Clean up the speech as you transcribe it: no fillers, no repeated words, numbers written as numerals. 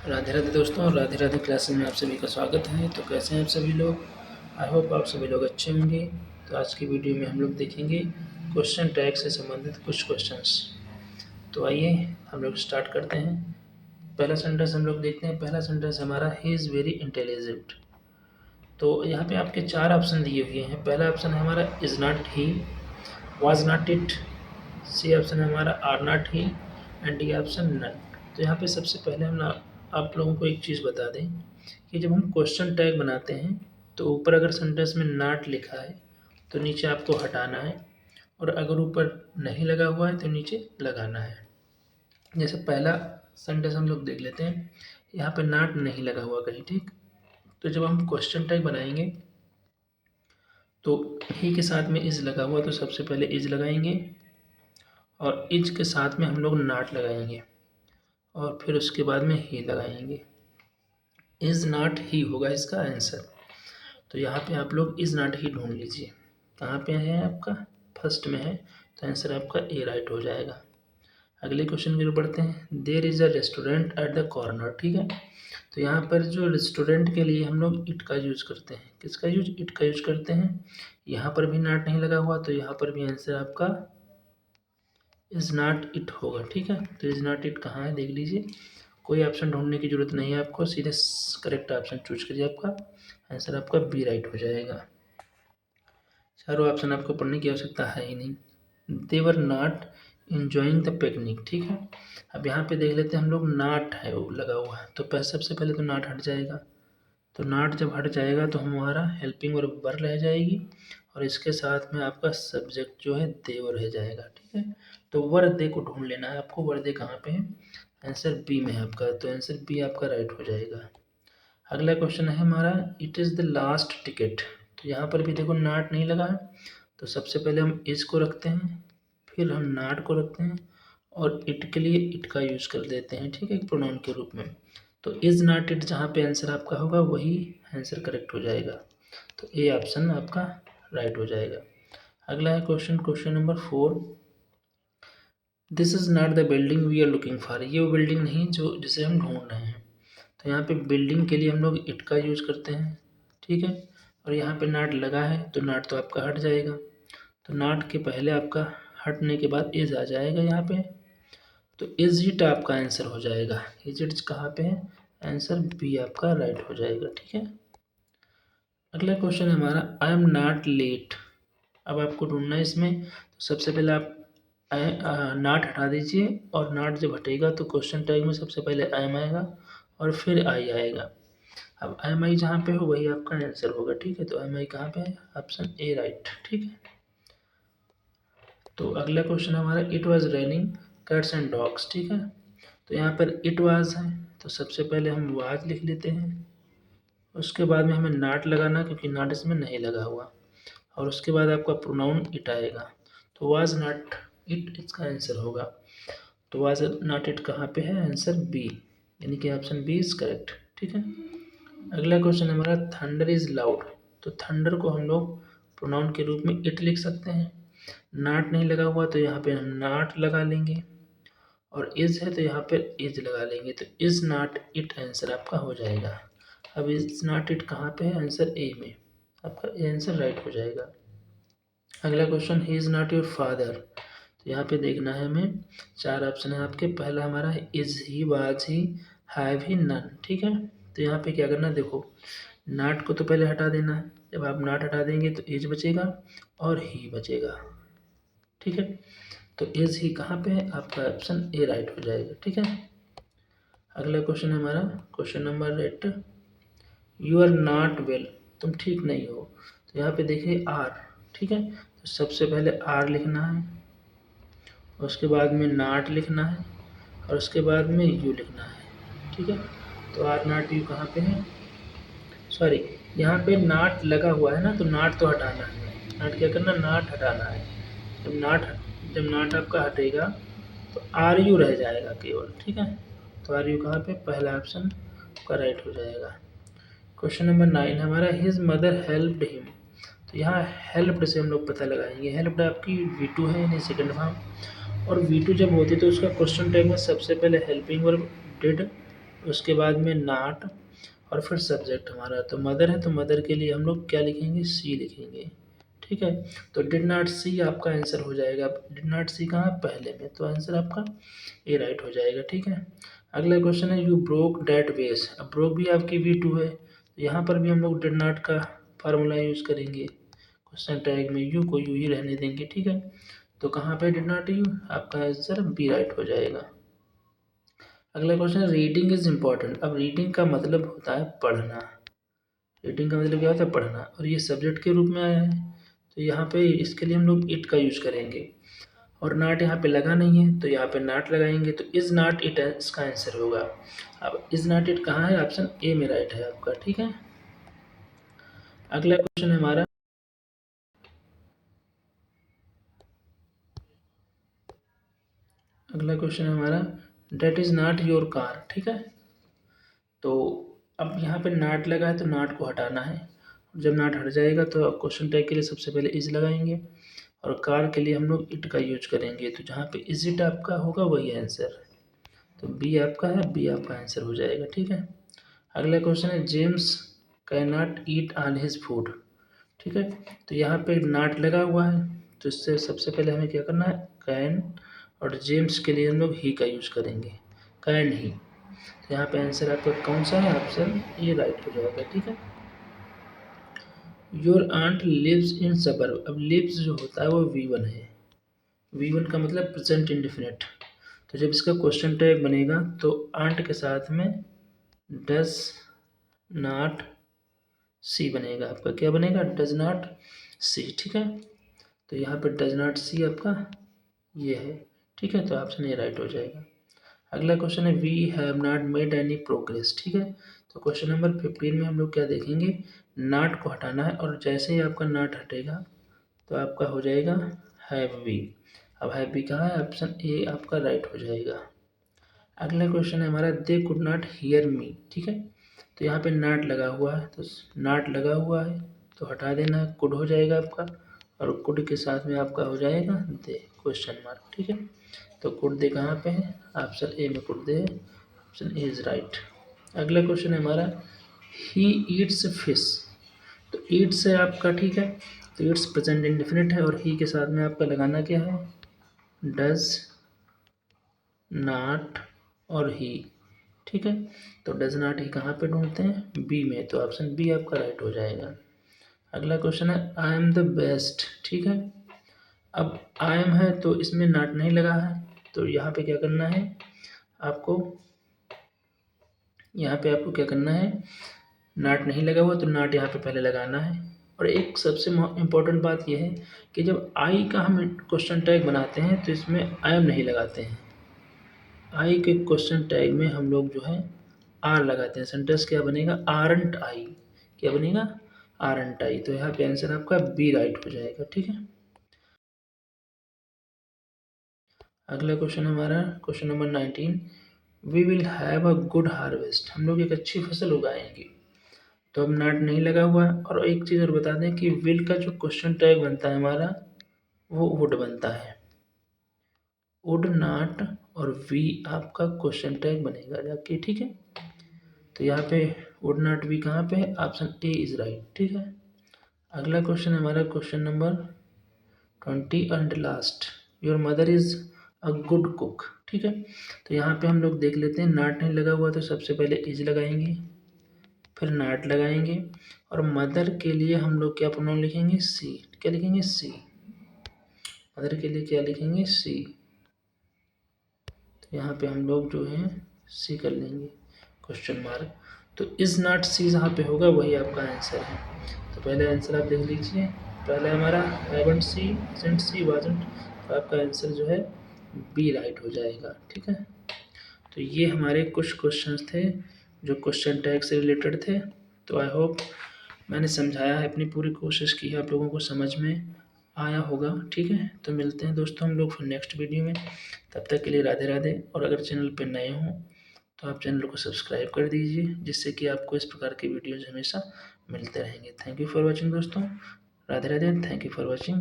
राधे राधे दोस्तों, राधे राधे क्लासेस में आप सभी का स्वागत है। तो कैसे हैं आप सभी लोग? आई होप आप सभी लोग अच्छे होंगे। तो आज की वीडियो में हम लोग देखेंगे क्वेश्चन टैग से संबंधित कुछ क्वेश्चंस। तो आइए हम लोग स्टार्ट करते हैं। पहला सेंटेंस हम लोग देखते हैं। पहला सेंटेंस हमारा ही इज़ वेरी इंटेलिजेंट। तो यहाँ पे आपके चार ऑप्शन दिए हुए हैं। पहला ऑप्शन है हमारा is not he, was not it, C option है हमारा are not he and D option none. तो यहाँ पे सबसे पहले हम आप लोगों को एक चीज़ बता दें कि जब हम क्वेश्चन टैग बनाते हैं तो ऊपर अगर सेंटेंस में नॉट लिखा है तो नीचे आपको हटाना है, और अगर ऊपर नहीं लगा हुआ है तो नीचे लगाना है। जैसे पहला सेंटेंस हम लोग देख लेते हैं। यहाँ पे नॉट नहीं लगा हुआ कहीं, ठीक। तो जब हम क्वेश्चन टैग बनाएंगे तो ही के साथ में इज़ लगा हुआ, तो सबसे पहले इज़ लगाएंगे और इज के साथ में हम लोग नॉट लगाएंगे और फिर उसके बाद में ही लगाएंगे। इज़ नॉट ही होगा इसका आंसर। तो यहाँ पे आप लोग इज़ नॉट ही ढूंढ लीजिए, कहाँ पे है आपका, फर्स्ट में है, तो आंसर आपका ए राइट हो जाएगा। अगले क्वेश्चन की ओर बढ़ते हैं। There is a restaurant at the corner, ठीक है। तो यहाँ पर जो रेस्टोरेंट के लिए हम लोग इट का यूज़ करते हैं, किसका यूज, इट का यूज करते हैं। यहाँ पर भी नॉट नहीं लगा हुआ तो यहाँ पर भी आंसर आपका इज़ नॉट इट होगा, ठीक है। तो इज़ नॉट इट कहाँ है देख लीजिए, कोई ऑप्शन ढूंढने की जरूरत नहीं है आपको, सीधे करेक्ट ऑप्शन चूज करिए, आपका आंसर आपका बी राइट हो जाएगा। चारों ऑप्शन आपको पढ़ने की आवश्यकता है ही नहीं। They were not enjoying the picnic, ठीक है। अब यहाँ पे देख लेते हैं हम लोग, नॉट है वो लगा हुआ है तो सबसे पहले तो नॉट हट जाएगा। तो नॉट जब हट जाएगा तो हमारा हेल्पिंग वर्ब वर रह जाएगी और इसके साथ में आपका सब्जेक्ट जो है दे वो रह जाएगा, ठीक है। तो वर दे को ढूंढ लेना है आपको, वर दे कहाँ पे है, आंसर बी में है आपका, तो आंसर बी आपका राइट हो जाएगा। अगला क्वेश्चन है हमारा, it is the last ticket. तो यहाँ पर भी देखो नॉट नहीं लगा है, तो सबसे पहले हम इज को रखते हैं, फिर हम नॉट को रखते हैं और इट के लिए इट का यूज़ कर देते हैं, ठीक है, एक प्रोनाउन के रूप में। तो इज नॉट इट जहाँ पे आंसर आपका होगा वही आंसर करेक्ट हो जाएगा, तो ए ऑप्शन आपका राइट हो जाएगा। अगला है question, question number 4। This is not the building we are looking for. ये वो बिल्डिंग नहीं जो जिसे हम ढूंढ रहे हैं। तो यहाँ पे बिल्डिंग के लिए हम लोग इट का यूज़ करते हैं, ठीक है। और यहाँ पे नॉट लगा है तो नॉट तो आपका हट जाएगा, तो नॉट के पहले आपका हटने के बाद इज आ जाएगा यहाँ पे, तो इज इट आपका आंसर हो जाएगा। इज इट कहाँ पे है, आंसर बी आपका राइट हो जाएगा, ठीक है। अगला क्वेश्चन है हमारा, आई एम नॉट लेट। अब आपको ढूंढना है इसमें, तो सबसे पहले आप नॉट हटा दीजिए और नॉट जब हटेगा तो क्वेश्चन टैग में सबसे पहले आई एम आएगा और फिर आई आएगा। अब आई एम आई जहाँ पे हो वही आपका आंसर होगा, ठीक है। तो आई एम आई कहाँ पे है, ऑप्शन ए राइट, ठीक है। तो अगला क्वेश्चन हमारा, it was raining cats and dogs, ठीक है। तो यहाँ पर इट वाज है तो सबसे पहले हम वाज लिख लेते हैं, उसके बाद में हमें नॉट लगाना क्योंकि नॉट इसमें नहीं लगा हुआ, और उसके बाद आपका प्रोनाउन इट आएगा, तो वाज नॉट इट इसका आंसर होगा। तो वाज नॉट इट कहाँ पे है, आंसर बी, यानी कि ऑप्शन बी इज करेक्ट, ठीक है। अगला क्वेश्चन हमारा, थंडर इज लाउड। तो थंडर को हम लोग प्रोनाउन के रूप में इट लिख सकते हैं, नॉट नहीं लगा हुआ तो यहाँ पे हम नॉट लगा लेंगे, और इज है तो यहाँ पर इज लगा लेंगे, तो इज नॉट इट आंसर आपका हो जाएगा। अब इज नॉट इट कहाँ पे है, आंसर ए में, आपका ए आंसर राइट हो जाएगा। अगला question, he is not your father. तो यहाँ पे देखना है हमें, चार ऑप्शन है आपके। पहला हमारा है is he, was he, have he, none, ठीक है। तो यहाँ पे क्या करना है, देखो नॉट को तो पहले हटा देना है, जब आप नॉट हटा देंगे तो इज बचेगा और ही बचेगा, ठीक है। तो इज ही कहाँ पे है, आपका ऑप्शन ए राइट हो जाएगा, ठीक है। अगला क्वेश्चन है हमारा question number 8, you are not well. तुम ठीक नहीं हो। तो यहाँ पे देखिए आर, ठीक है, तो सबसे पहले आर लिखना है, उसके बाद में नॉट लिखना है और उसके बाद में यू लिखना है, ठीक है। तो आर नॉट यू कहाँ पे है, सॉरी यहाँ पे नॉट लगा हुआ है ना, तो नॉट तो हटाना है, नॉट क्या करना, नॉट हटाना है। जब नॉट आपका हटेगा तो आर यू रह जाएगा केवल, ठीक है। तो आर यू कहाँ पे, पहला ऑप्शन का राइट हो जाएगा। क्वेश्चन नंबर 9 हमारा, हिज मदर हेल्प्ड हिम। तो यहाँ हेल्प्ड से हम लोग पता लगाएंगे, हेल्प्ड आपकी V2 है यानी सेकंड फॉर्म, और V2 जब होती है तो उसका क्वेश्चन टैग में सबसे पहले हेल्पिंग वर्ब डिड उसके बाद में नॉट और फिर सब्जेक्ट हमारा तो मदर है, तो मदर के लिए हम लोग क्या लिखेंगे, सी लिखेंगे। ठीक है, तो डिड नॉट सी आपका आंसर हो जाएगा। डिड नॉट सी कहाँ है, पहले में, तो आंसर आपका ए राइट हो जाएगा। ठीक है, अगला क्वेश्चन है यू ब्रोक डैट वेस। अब ब्रोक भी आपकी V2 है, तो यहाँ पर भी हम लोग डिड नॉट का फार्मूला यूज़ करेंगे। क्वेश्चन टैग में यू को यू ही रहने देंगे। ठीक है, तो कहाँ पे डिड नॉट यू, आपका आंसर बी राइट हो जाएगा। अगला क्वेश्चन है रीडिंग इज इम्पॉर्टेंट। अब रीडिंग का मतलब होता है पढ़ना। रीडिंग का मतलब क्या होता है, पढ़ना, और ये सब्जेक्ट के रूप में आया है, तो यहाँ पे इसके लिए हम लोग इट का यूज करेंगे। और नाट यहाँ पे लगा नहीं है, तो यहाँ पे नाट लगाएंगे, तो इज नाट इट इसका आंसर होगा। अब इज नाट इट कहाँ है, ऑप्शन ए में राइट है आपका। ठीक है, अगला क्वेश्चन है हमारा, अगला क्वेश्चन है हमारा that is not your car. ठीक है, तो अब यहाँ पे नाट लगा है, तो नाट को हटाना है। जब नाट हट जाएगा तो क्वेश्चन टैग के लिए सबसे पहले इज लगाएंगे, और कार के लिए हम लोग इट का यूज करेंगे। तो जहाँ पे इज इट आपका होगा वही आंसर, तो बी आपका है, बी आपका आंसर हो जाएगा। ठीक है, अगला क्वेश्चन है James can not eat all his food. ठीक है, तो यहाँ पे नॉट लगा हुआ है, तो इससे सबसे पहले हमें क्या करना है, कैन, और जेम्स के लिए हम लोग ही का यूज करेंगे, कैन ही। तो यहाँ पे आंसर आपका कौन सा है, ऑप्शन ए राइट हो जाएगा। ठीक है, your aunt lives in suburb. अब लिव्स जो होता है वो V1 है। V1 का मतलब प्रेजेंट इंडेफिनिट। तो जब इसका क्वेश्चन टैग बनेगा तो आंट के साथ में डज नॉट सी बनेगा। आपका क्या बनेगा, डज नॉट सी। ठीक है, तो यहाँ पर डज नॉट सी आपका ये है। ठीक है, तो ऑप्शन ए राइट हो जाएगा। अगला क्वेश्चन है we have not made any progress. ठीक है, तो क्वेश्चन नंबर 15 में हम लोग क्या देखेंगे, नॉट को हटाना है, और जैसे ही आपका नॉट हटेगा तो आपका हो जाएगा हैव वी। अब हैव वी कहाँ है, ऑप्शन ए आपका राइट हो जाएगा। अगला क्वेश्चन है हमारा they could not hear me. ठीक है, तो यहाँ पे नॉट लगा हुआ है, तो नॉट लगा हुआ है तो हटा देना है, कुड हो जाएगा आपका, और कुड के साथ में आपका हो जाएगा दे क्वेश्चन मार्क। ठीक है, तो कुड दे कहाँ पे है, ऑप्शन ए में कुड दे है, ऑप्शन ए इज राइट। अगला क्वेश्चन है हमारा ही ईट्स फिश। तो ईट्स है आपका, ठीक है, तो ईट्स प्रेजेंट इंडेफिनिट है, और ही के साथ में आपका लगाना क्या है, डज नॉट और ही। ठीक है, तो डज नॉट ही कहाँ पे ढूंढते हैं, बी में, तो ऑप्शन बी आपका राइट हो जाएगा। अगला क्वेश्चन है आई एम द बेस्ट। ठीक है, अब आई एम है तो इसमें नॉट नहीं लगा है, तो यहाँ पे क्या करना है आपको, यहाँ पे आपको क्या करना है, नॉट नहीं लगा हुआ तो नॉट यहाँ पे पहले लगाना है। और एक सबसे इम्पोर्टेंट बात यह है कि जब आई का हम क्वेश्चन टैग बनाते हैं तो इसमें आई एम नहीं लगाते हैं। आई के क्वेश्चन टैग में हम लोग जो है आर लगाते हैं। सेंटेंस क्या बनेगा, आरंट आई, क्या बनेगा, आरंट आई। तो यहाँ पे आंसर आपका बी राइट हो जाएगा। ठीक है, अगला क्वेश्चन हमारा question number 19, we will have a good harvest. हम लोग एक अच्छी फसल उगाएंगे, तो अब नॉट नहीं लगा हुआ है। और एक चीज़ और बता दें कि विल का जो क्वेश्चन टैग बनता है हमारा वो वुड बनता है, वुड नॉट, और वी आपका क्वेश्चन टैग बनेगा जाके। ठीक है, तो यहाँ पे वुड नॉट वी कहाँ पे है, ऑप्शन ए इज राइट। ठीक है, अगला क्वेश्चन हमारा question number 20 and last, your mother is a good cook. ठीक है, तो यहाँ पे हम लोग देख लेते हैं, नॉट नहीं लगा हुआ तो सबसे पहले इज लगाएंगे, फिर नॉट लगाएंगे, और मदर के लिए हम लोग क्या प्रोनाउन लिखेंगे, सी। क्या लिखेंगे, सी। मदर के लिए क्या लिखेंगे, सी। तो यहाँ पे हम लोग जो है सी कर लेंगे क्वेश्चन मार्क। तो इज नॉट सी जहाँ पे होगा वही आपका आंसर है। तो पहले आंसर आप देख लीजिए, पहले हमारा haven't C, isn't C, wasn't, तो आपका आंसर जो है बी राइट हो जाएगा। ठीक है, तो ये हमारे कुछ क्वेश्चंस थे जो क्वेश्चन टैग से रिलेटेड थे। तो आई होप मैंने समझाया है, अपनी पूरी कोशिश की है, आप लोगों को समझ में आया होगा। ठीक है, तो मिलते हैं दोस्तों हम लोग फिर नेक्स्ट वीडियो में। तब तक के लिए राधे राधे। और अगर चैनल पर नए हों तो आप चैनल को सब्सक्राइब कर दीजिए, जिससे कि आपको इस प्रकार के वीडियोज़ हमेशा मिलते रहेंगे। थैंक यू फॉर वॉचिंग दोस्तों, Radhe Radhe, thank you for watching.